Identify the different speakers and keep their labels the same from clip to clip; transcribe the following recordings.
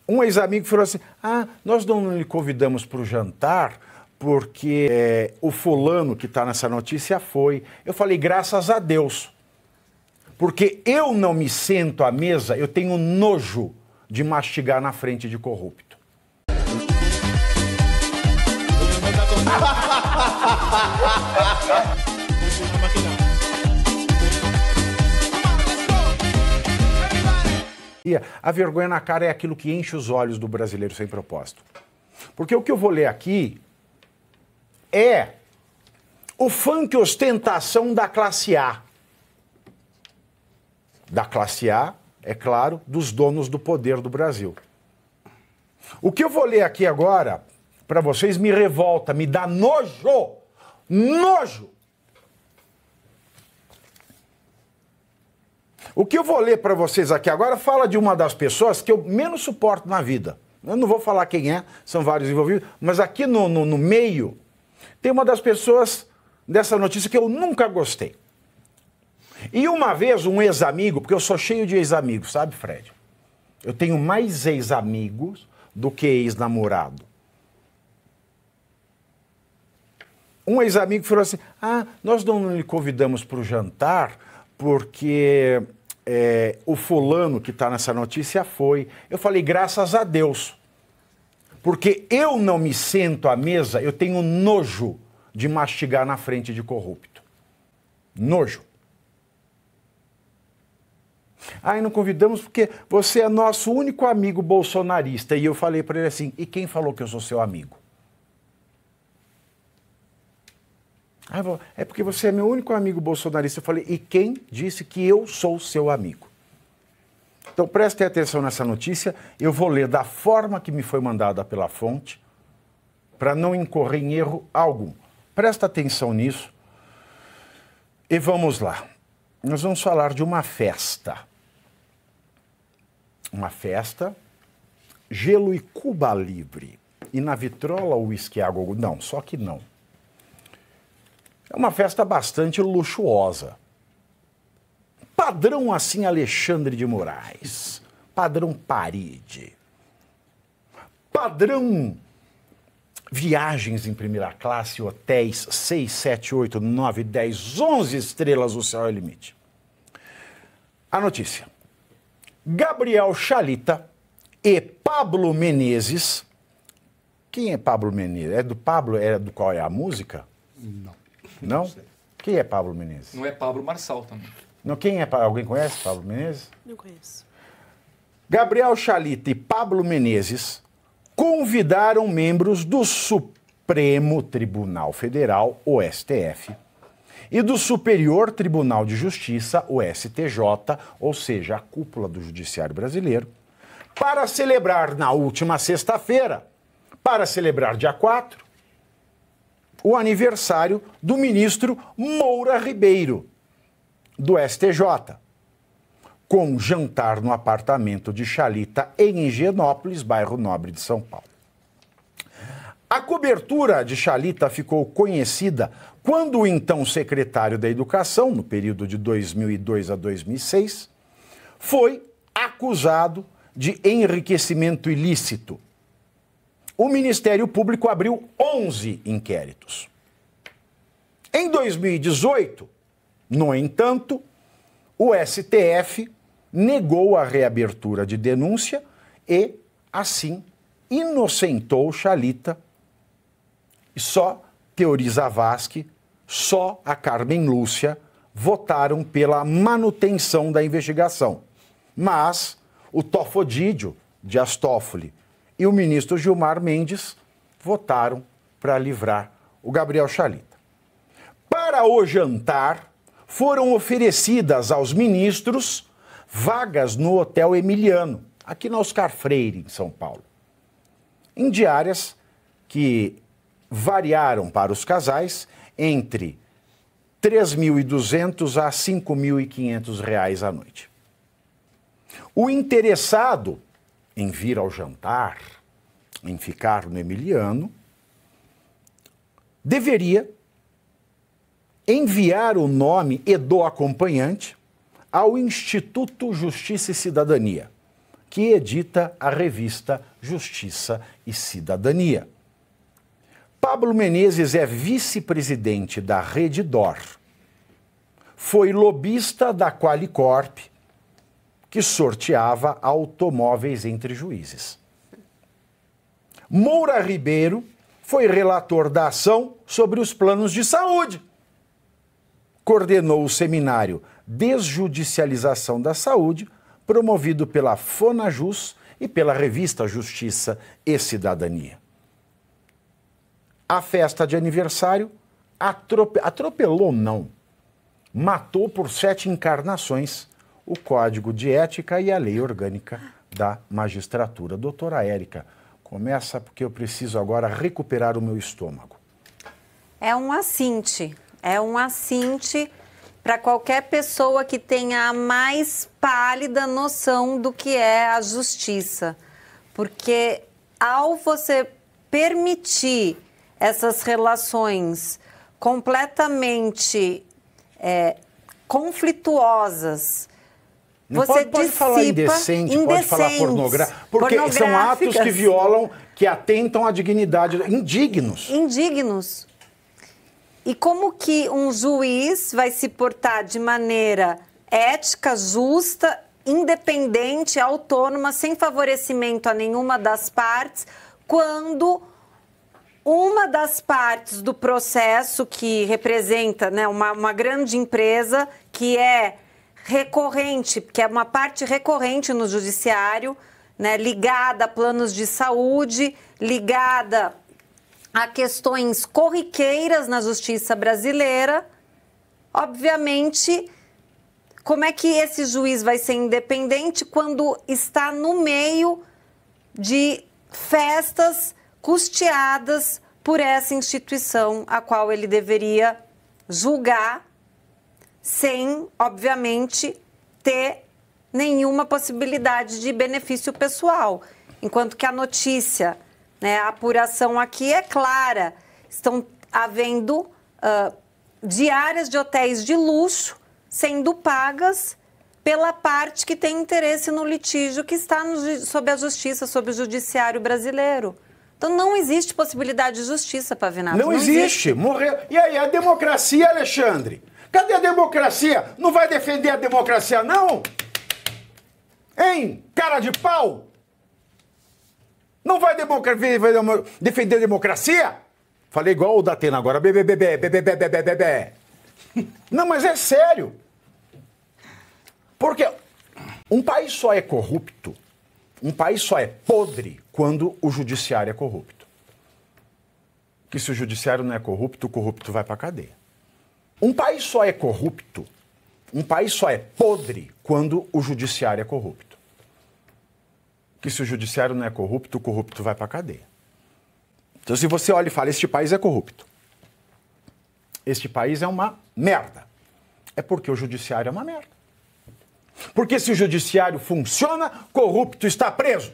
Speaker 1: Um ex-amigo falou assim, nós não lhe convidamos para o jantar porque o fulano que está nessa notícia foi. Eu falei, graças a Deus. Porque eu não me sento à mesa, eu tenho nojo de mastigar na frente de corrupto. A vergonha na cara é aquilo que enche os olhos do brasileiro sem propósito. Porque o que eu vou ler aqui é o funk ostentação da classe A. Da classe A, é claro, dos donos do poder do Brasil. O que eu vou ler aqui agora, para vocês, me revolta, me dá nojo. Nojo! O que eu vou ler para vocês aqui agora fala de uma das pessoas que eu menos suporto na vida. Eu não vou falar quem é, são vários envolvidos, mas aqui no meio tem uma das pessoas dessa notícia que eu nunca gostei. E uma vez um ex-amigo, porque eu sou cheio de ex-amigos, sabe, Fred? Eu tenho mais ex-amigos do que ex-namorado. Um ex-amigo falou assim, nós não lhe convidamos para o jantar porque o fulano que está nessa notícia foi. Eu falei, graças a Deus. Porque eu não me sento à mesa, eu tenho nojo de mastigar na frente de corrupto. Nojo. E não convidamos porque você é nosso único amigo bolsonarista. E eu falei para ele assim, e quem falou que eu sou seu amigo? É porque você é meu único amigo bolsonarista. Eu falei, e quem disse que eu sou seu amigo? Então prestem atenção nessa notícia, eu vou ler da forma que me foi mandada pela fonte, para não incorrer em erro algum. Presta atenção nisso e vamos lá. Nós vamos falar de uma festa. Uma festa, gelo e Cuba Livre. E na vitrola o uísque água... Não, só que não. É uma festa bastante luxuosa. Padrão assim Alexandre de Moraes. Padrão Paride. Padrão viagens em primeira classe, hotéis 6, 7, 8, 9, 10, 11 estrelas, o céu é o limite. A notícia. Gabriel Chalita e Pablo Menezes. Quem é Pablo Menezes? É do Pablo? É do qual é a música?
Speaker 2: Não.
Speaker 1: Não?
Speaker 2: Não sei.
Speaker 1: Quem é Pablo Menezes?
Speaker 3: Não é Pablo Marçal também.
Speaker 1: Não, quem é? Alguém conhece Pablo Menezes?
Speaker 4: Não conheço.
Speaker 1: Gabriel Chalita e Pablo Menezes convidaram membros do Supremo Tribunal Federal, o STF, e do Superior Tribunal de Justiça, o STJ, ou seja, a cúpula do Judiciário Brasileiro, para celebrar na última sexta-feira, para celebrar dia 4, o aniversário do ministro Moura Ribeiro, do STJ, com um jantar no apartamento de Chalita em Higienópolis, bairro Nobre de São Paulo. A cobertura de Chalita ficou conhecida quando o então secretário da Educação, no período de 2002 a 2006, foi acusado de enriquecimento ilícito. O Ministério Público abriu 11 inquéritos. Em 2018, no entanto, o STF negou a reabertura de denúncia e, assim, inocentou Chalita. E só Teori Zavascki, só a Carmen Lúcia votaram pela manutenção da investigação. Mas o Tofodídio, Dias Toffoli, e o ministro Gilmar Mendes votaram para livrar o Gabriel Chalita. Para o jantar, foram oferecidas aos ministros vagas no Hotel Emiliano, aqui na Oscar Freire, em São Paulo, em diárias que variaram para os casais entre R$ 3.200 a R$ 5.500 à noite. O interessado em vir ao jantar, em ficar no Emiliano, deveria enviar o nome e do acompanhante ao Instituto Justiça e Cidadania, que edita a revista Justiça e Cidadania. Pablo Menezes é vice-presidente da Rede D'Or. Foi lobista da Qualicorp, que sorteava automóveis entre juízes. Moura Ribeiro foi relator da ação sobre os planos de saúde. Coordenou o seminário Desjudicialização da Saúde, promovido pela Fonajus e pela revista Justiça e Cidadania. A festa de aniversário atropelou, não, matou por 7 encarnações o Código de Ética e a Lei Orgânica da Magistratura. Doutora Érica, começa porque eu preciso agora recuperar o meu estômago.
Speaker 2: É um assinte para qualquer pessoa que tenha a mais pálida noção do que é a justiça. Porque ao você permitir essas relações completamente conflituosas,
Speaker 1: não
Speaker 2: você
Speaker 1: pode falar indecente, pode falar pornográfico, porque são atos que violam, que atentam à dignidade, indignos.
Speaker 2: Indignos. E como que um juiz vai se portar de maneira ética, justa, independente, autônoma, sem favorecimento a nenhuma das partes, quando uma das partes do processo que representa, né, uma grande empresa que é recorrente, que é uma parte recorrente no judiciário, né, ligada a planos de saúde, ligada a questões corriqueiras na justiça brasileira, obviamente, como é que esse juiz vai ser independente quando está no meio de festas custeadas por essa instituição a qual ele deveria julgar sem, obviamente, ter nenhuma possibilidade de benefício pessoal. Enquanto que a notícia, né, a apuração aqui é clara. Estão havendo diárias de hotéis de luxo sendo pagas pela parte que tem interesse no litígio que está sob a justiça, sob o judiciário brasileiro. Então não existe possibilidade de justiça, Pavinato.
Speaker 1: Não existe. Morreu. E aí, a democracia, Alexandre? Cadê a democracia? Não vai defender a democracia, não? Hein? Cara de pau? Não vai defender a democracia? Falei igual o Datena agora. Bebê. Não, mas é sério. Porque um país só é corrupto, um país só é podre quando o judiciário é corrupto. Que se o judiciário não é corrupto, o corrupto vai pra cadeia. Um país só é corrupto, um país só é podre quando o judiciário é corrupto. Que se o judiciário não é corrupto, o corrupto vai pra cadeia. Então se você olha e fala, este país é corrupto, este país é uma merda, é porque o judiciário é uma merda. Porque se o judiciário funciona, corrupto está preso.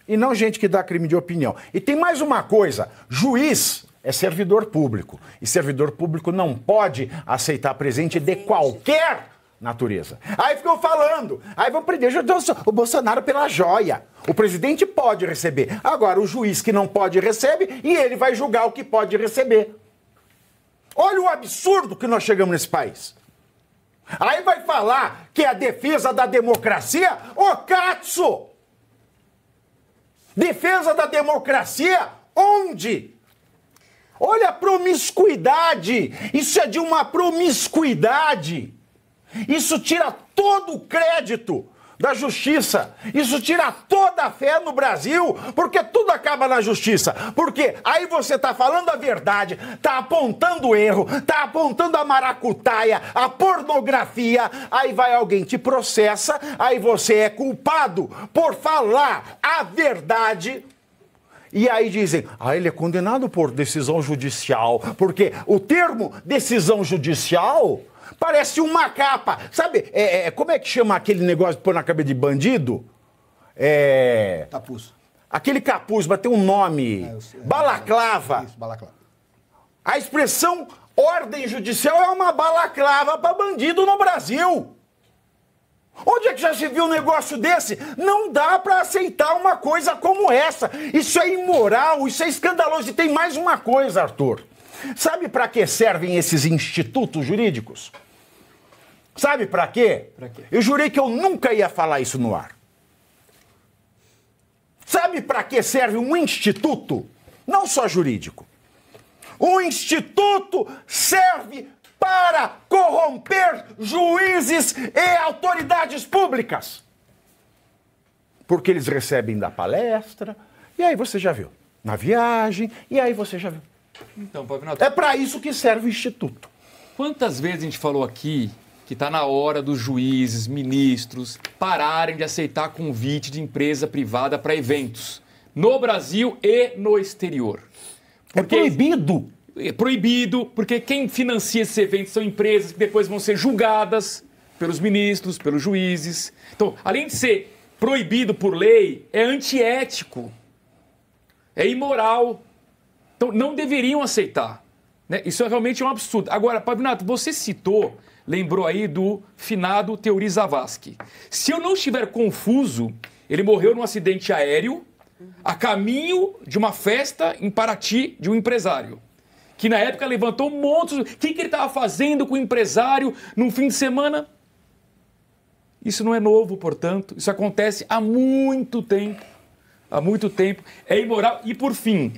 Speaker 1: E não gente que dá crime de opinião. E tem mais uma coisa, juiz é servidor público. E servidor público não pode aceitar presente de qualquer natureza. Aí ficam falando, aí vão prender o Bolsonaro pela joia. O presidente pode receber. Agora, o juiz que não pode recebe e ele vai julgar o que pode receber. Olha o absurdo que nós chegamos nesse país. Aí vai falar que é a defesa da democracia? Ô, Katsu! Defesa da democracia? Onde? Olha a promiscuidade! Isso é de uma promiscuidade! Isso tira todo o crédito da justiça. Isso tira toda a fé no Brasil, porque tudo acaba na justiça. Porque aí você está falando a verdade, está apontando o erro, está apontando a maracutaia, a pornografia, aí vai alguém te processa, aí você é culpado por falar a verdade. E aí dizem, ele é condenado por decisão judicial, porque o termo decisão judicial parece uma capa. Sabe, como é que chama aquele negócio de pôr na cabeça de bandido?
Speaker 3: Capuz.
Speaker 1: Aquele capuz, mas tem um nome. Balaclava.
Speaker 3: Isso, balaclava.
Speaker 1: A expressão ordem judicial é uma balaclava para bandido no Brasil. Onde é que já se viu um negócio desse? Não dá para aceitar uma coisa como essa. Isso é imoral, isso é escandaloso. E tem mais uma coisa, Arthur. Sabe para que servem esses institutos jurídicos? Sabe para quê?
Speaker 3: Pra quê?
Speaker 1: Eu jurei que eu nunca ia falar isso no ar. Sabe para que serve um instituto? Não só jurídico. O instituto serve para corromper juízes e autoridades públicas. Porque eles recebem da palestra, e aí você já viu. Na viagem, e aí você já viu.
Speaker 3: Então, Pavinato,
Speaker 1: É para isso que serve o instituto.
Speaker 3: quantas vezes a gente falou aqui que está na hora dos juízes, ministros, pararem de aceitar convite de empresa privada para eventos, no Brasil e no exterior?
Speaker 1: É proibido.
Speaker 3: É proibido, porque quem financia esses eventos são empresas que depois vão ser julgadas pelos ministros, pelos juízes. Então, além de ser proibido por lei, é antiético, é imoral. Então, não deveriam aceitar, né? Isso é realmente um absurdo. Agora, Pavinato, você lembrou aí do finado Teori Zavascki. Se eu não estiver confuso, ele morreu num acidente aéreo a caminho de uma festa em Paraty de um empresário, que na época levantou um monte. O que ele estava fazendo com o empresário num fim de semana? Isso não é novo, portanto. Isso acontece há muito tempo. Há muito tempo. É imoral. E, por fim,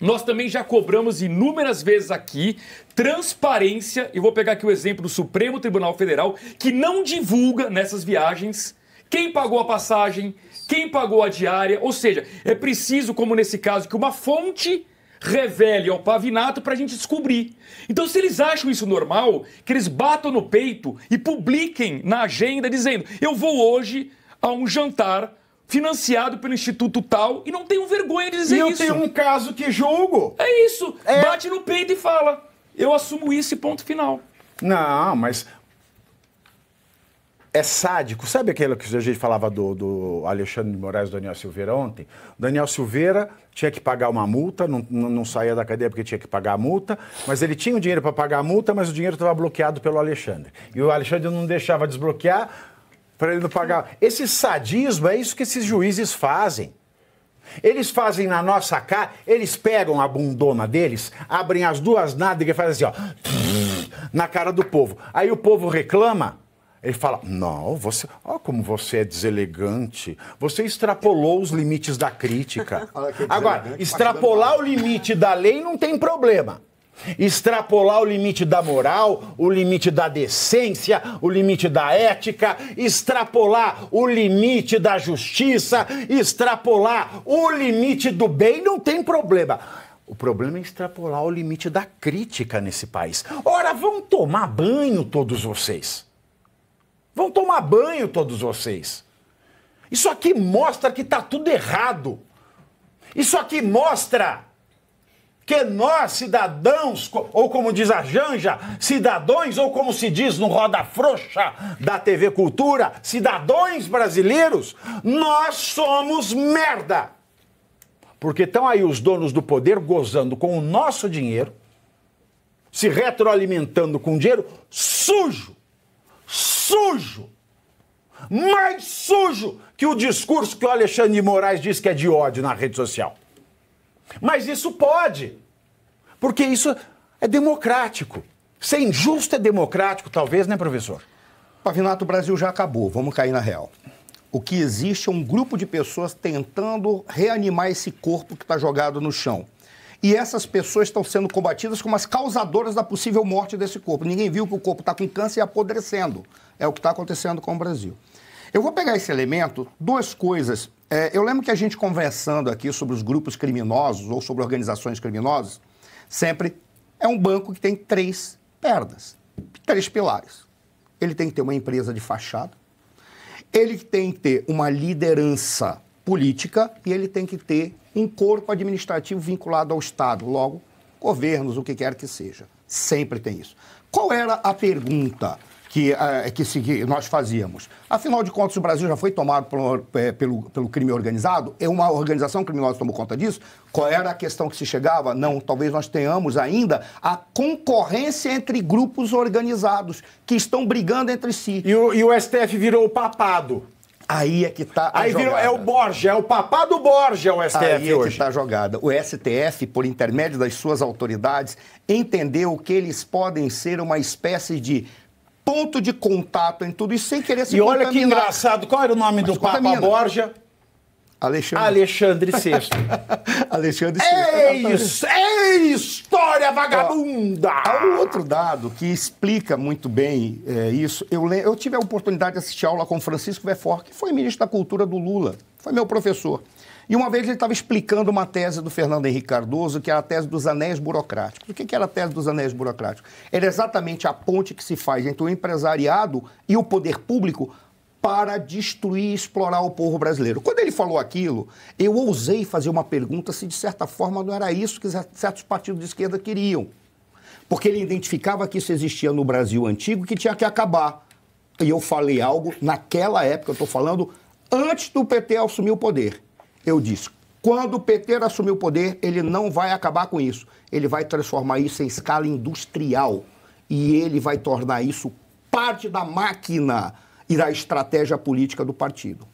Speaker 3: nós também já cobramos inúmeras vezes aqui transparência. Eu vou pegar aqui o exemplo do Supremo Tribunal Federal, que não divulga nessas viagens quem pagou a passagem, quem pagou a diária. Ou seja, é preciso, como nesse caso, que uma fonte revele ao Pavinato para a gente descobrir. Então, se eles acham isso normal, que eles batam no peito e publiquem na agenda dizendo: eu vou hoje a um jantar financiado pelo Instituto tal, e não tenham vergonha de dizer isso.
Speaker 1: E eu tenho um caso que julgo.
Speaker 3: É isso. Bate no peito e fala: eu assumo isso e ponto final.
Speaker 1: Não, mas é sádico. Sabe aquilo que a gente falava do Alexandre de Moraes e do Daniel Silveira ontem? O Daniel Silveira tinha que pagar uma multa, não saía da cadeia porque tinha que pagar a multa, mas ele tinha o dinheiro para pagar a multa, mas o dinheiro estava bloqueado pelo Alexandre. E o Alexandre não deixava desbloquear para ele não pagar. Esse sadismo é isso que esses juízes fazem. Eles fazem na nossa cara, eles pegam a bundona deles, abrem as duas nádegas e fazem assim, ó, na cara do povo. Aí o povo reclama. Ele fala: não, você, ó, como você é deselegante, você extrapolou os limites da crítica. Agora, extrapolar o limite da lei não tem problema. Extrapolar o limite da moral, o limite da decência, o limite da ética, extrapolar o limite da justiça, extrapolar o limite do bem, não tem problema. O problema é extrapolar o limite da crítica nesse país. Ora, vão tomar banho todos vocês. Vão tomar banho todos vocês. Isso aqui mostra que está tudo errado. Isso aqui mostra que nós, cidadãos, ou como diz a Janja, cidadãos, ou como se diz no Roda Frouxa da TV Cultura, cidadãos brasileiros, nós somos merda. Porque estão aí os donos do poder gozando com o nosso dinheiro, se retroalimentando com dinheiro sujo. Sujo, mais sujo que o discurso que o Alexandre de Moraes diz que é de ódio na rede social. Mas isso pode, porque isso é democrático. Ser injusto é democrático, talvez, né, professor?
Speaker 4: Pavinato, o Brasil já acabou, vamos cair na real. O que existe é um grupo de pessoas tentando reanimar esse corpo que está jogado no chão. E essas pessoas estão sendo combatidas como as causadoras da possível morte desse corpo. Ninguém viu que o corpo está com câncer e apodrecendo. É o que está acontecendo com o Brasil. Eu vou pegar esse elemento, duas coisas. Eu lembro que a gente conversando aqui sobre os grupos criminosos ou sobre organizações criminosas, sempre é um banco que tem três pernas, três pilares. Ele tem que ter uma empresa de fachada, ele tem que ter uma liderança política e ele tem que ter um corpo administrativo vinculado ao Estado, logo, governos, o que quer que seja. Sempre tem isso. Qual era a pergunta que nós fazíamos. Afinal de contas, o Brasil já foi tomado pelo crime organizado? É uma organização criminosa que tomou conta disso? Qual era a questão que se chegava? Não, talvez nós tenhamos ainda a concorrência entre grupos organizados que estão brigando entre si.
Speaker 1: E o STF virou o papado.
Speaker 4: Aí é que está a jogada.
Speaker 1: Virou, é o Borja, é o papado Borja, o STF
Speaker 4: aí
Speaker 1: hoje.
Speaker 4: É que está a jogada. O STF, por intermédio das suas autoridades, entendeu que eles podem ser uma espécie de ponto de contato em tudo isso, sem querer se contaminar.
Speaker 1: E olha que engraçado, qual era o nome do Papa Borja? Alexandre VI.
Speaker 4: Alexandre VI.
Speaker 1: É história vagabunda!
Speaker 4: Há um outro dado que explica muito bem isso. Eu tive a oportunidade de assistir aula com Francisco Wefort, que foi ministro da Cultura do Lula, foi meu professor. E uma vez ele estava explicando uma tese do Fernando Henrique Cardoso, que era a tese dos anéis burocráticos. O que era a tese dos anéis burocráticos? Era exatamente a ponte que se faz entre o empresariado e o poder público para destruir e explorar o povo brasileiro. Quando ele falou aquilo, eu ousei fazer uma pergunta se, de certa forma, não era isso que certos partidos de esquerda queriam. Porque ele identificava que isso existia no Brasil antigo, que tinha que acabar. E eu falei algo naquela época, eu estou falando, antes do PT assumir o poder. Eu disse, quando o PT assumir o poder, ele não vai acabar com isso. Ele vai transformar isso em escala industrial. E ele vai tornar isso parte da máquina e da estratégia política do partido.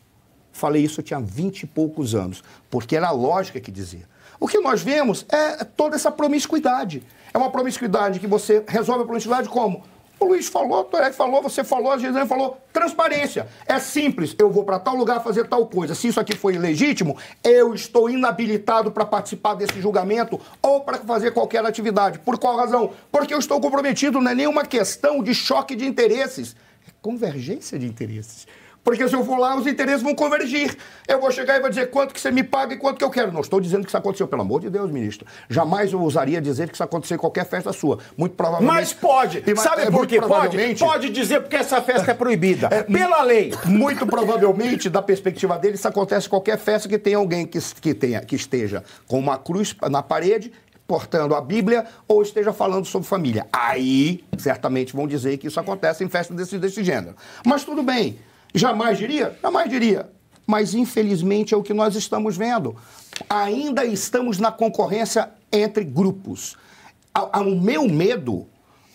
Speaker 4: Falei isso, eu tinha 20 e poucos anos, porque era a lógica que dizia. O que nós vemos é toda essa promiscuidade. É uma promiscuidade que você resolve a promiscuidade como? O Luiz falou, o Torek falou, você falou, a Gisele falou. Transparência. É simples. Eu vou para tal lugar fazer tal coisa. Se isso aqui foi ilegítimo, eu estou inabilitado para participar desse julgamento ou para fazer qualquer atividade. Por qual razão? Porque eu estou comprometido, não é nenhuma questão de choque de interesses. É convergência de interesses. Porque se eu for lá, os interesses vão convergir. Eu vou chegar e vou dizer quanto que você me paga e quanto que eu quero. Não estou dizendo que isso aconteceu, pelo amor de Deus, ministro. Jamais eu ousaria dizer que isso aconteceu em qualquer festa sua. Muito provavelmente...
Speaker 1: Mas pode. Sabe por quê? Pode dizer porque essa festa é proibida. Pela lei.
Speaker 4: Muito provavelmente, da perspectiva dele, isso acontece em qualquer festa que tenha alguém que esteja com uma cruz na parede, portando a Bíblia, ou esteja falando sobre família. Aí, certamente vão dizer que isso acontece em festas desse gênero. Mas tudo bem. Jamais diria? Jamais diria. Mas, infelizmente, é o que nós estamos vendo. Ainda estamos na concorrência entre grupos. O meu medo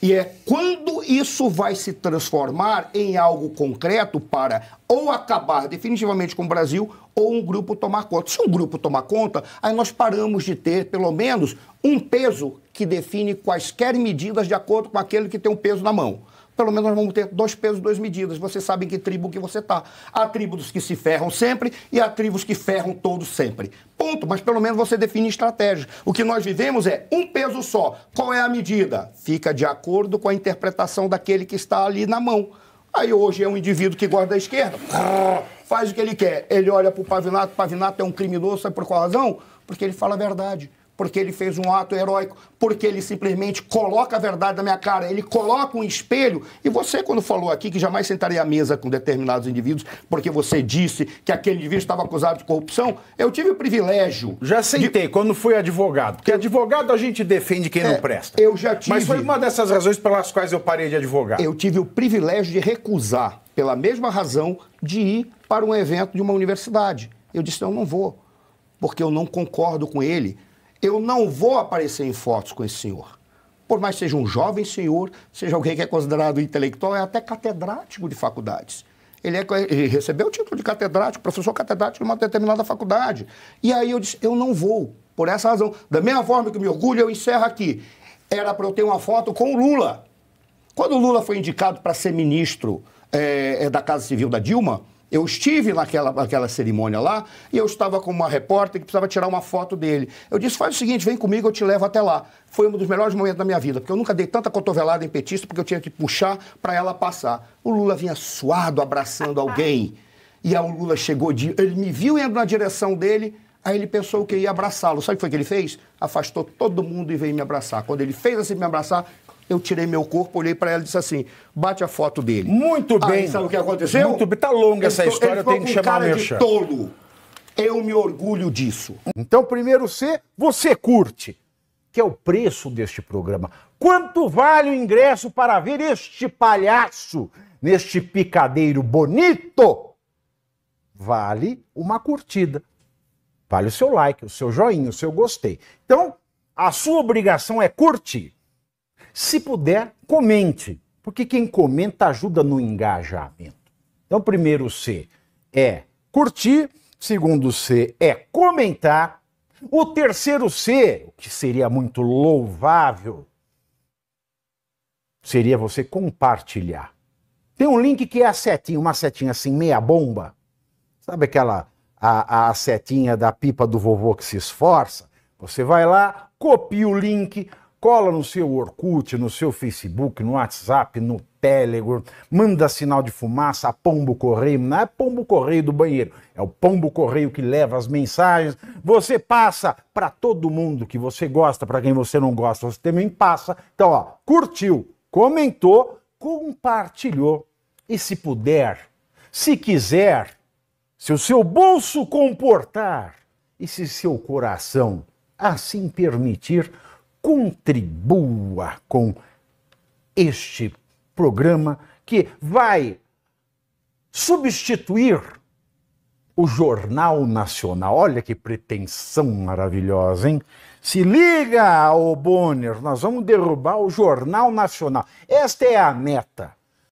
Speaker 4: é quando isso vai se transformar em algo concreto para ou acabar definitivamente com o Brasil ou um grupo tomar conta. Se um grupo tomar conta, aí nós paramos de ter, pelo menos, um peso que define quaisquer medidas de acordo com aquele que tem um peso na mão. Pelo menos nós vamos ter 2 pesos, 2 medidas. Você sabe em que tribo que você está. Há tribos que se ferram sempre e há tribos que ferram todos sempre. Ponto. Mas pelo menos você define estratégia. O que nós vivemos é um peso só. Qual é a medida? Fica de acordo com a interpretação daquele que está ali na mão. Aí hoje é um indivíduo que gosta da esquerda, faz o que ele quer. Ele olha para o Pavinato é um criminoso, sabe por qual razão? Porque ele fala a verdade. Porque ele fez um ato heróico, porque ele simplesmente coloca a verdade na minha cara, ele coloca um espelho. E você, quando falou aqui que jamais sentaria à mesa com determinados indivíduos, porque você disse que aquele indivíduo estava acusado de corrupção, eu tive o privilégio...
Speaker 1: Já sentei, quando fui advogado. Porque advogado a gente defende quem não presta.
Speaker 4: Eu já tive...
Speaker 1: Mas foi uma dessas razões pelas quais eu parei de advogar.
Speaker 4: Eu tive o privilégio de recusar, pela mesma razão, de ir para um evento de uma universidade. Eu disse, eu não vou, porque eu não concordo com ele. Eu não vou aparecer em fotos com esse senhor. Por mais que seja um jovem senhor, seja alguém que é considerado intelectual, é até catedrático de faculdades. Ele recebeu o título de catedrático, professor catedrático de uma determinada faculdade. E aí eu disse, eu não vou, por essa razão. Da mesma forma que me orgulho, eu encerro aqui. Era para eu ter uma foto com o Lula. Quando o Lula foi indicado para ser ministro da Casa Civil da Dilma, eu estive naquela cerimônia lá e eu estava com uma repórter que precisava tirar uma foto dele. Eu disse, faz o seguinte, vem comigo, eu te levo até lá. Foi um dos melhores momentos da minha vida, porque eu nunca dei tanta cotovelada em petista, porque eu tinha que puxar para ela passar. O Lula vinha suado, abraçando alguém. E aí o Lula chegou, ele me viu indo na direção dele, aí ele pensou que ia abraçá-lo. Sabe o que foi que ele fez? Afastou todo mundo e veio me abraçar. Quando ele fez assim me abraçar, eu tirei meu corpo, olhei para ela e disse assim, bate a foto dele.
Speaker 1: Muito bem.
Speaker 4: Aí, sabe o que aconteceu?
Speaker 1: Muito bem. Tá longa essa história, eu tenho que chamar o Merchan.
Speaker 4: Tolo. Eu me orgulho disso.
Speaker 1: Então, primeiro você curte. que é o preço deste programa. Quanto vale o ingresso para ver este palhaço neste picadeiro bonito? Vale uma curtida. Vale o seu like, o seu joinha, o seu gostei. Então, a sua obrigação é curtir. Se puder, comente, porque quem comenta ajuda no engajamento. Então, primeiro C é curtir, segundo C é comentar, o terceiro C, o que seria muito louvável, seria você compartilhar. Tem um link que é a setinha, uma setinha assim, meia bomba. Sabe aquela, a setinha da pipa do vovô que se esforça? Você vai lá, copia o link, cola no seu Orkut, no seu Facebook, no WhatsApp, no Telegram, manda sinal de fumaça, pombo correio, não é pombo correio do banheiro, é o pombo correio que leva as mensagens, você passa para todo mundo que você gosta, para quem você não gosta, você também passa. Então, ó, curtiu, comentou, compartilhou. E se puder, se quiser, se o seu bolso comportar e se seu coração assim permitir, contribua com este programa que vai substituir o Jornal Nacional. Olha que pretensão maravilhosa, hein? Se liga, ô Bonner, nós vamos derrubar o Jornal Nacional. Esta é a meta.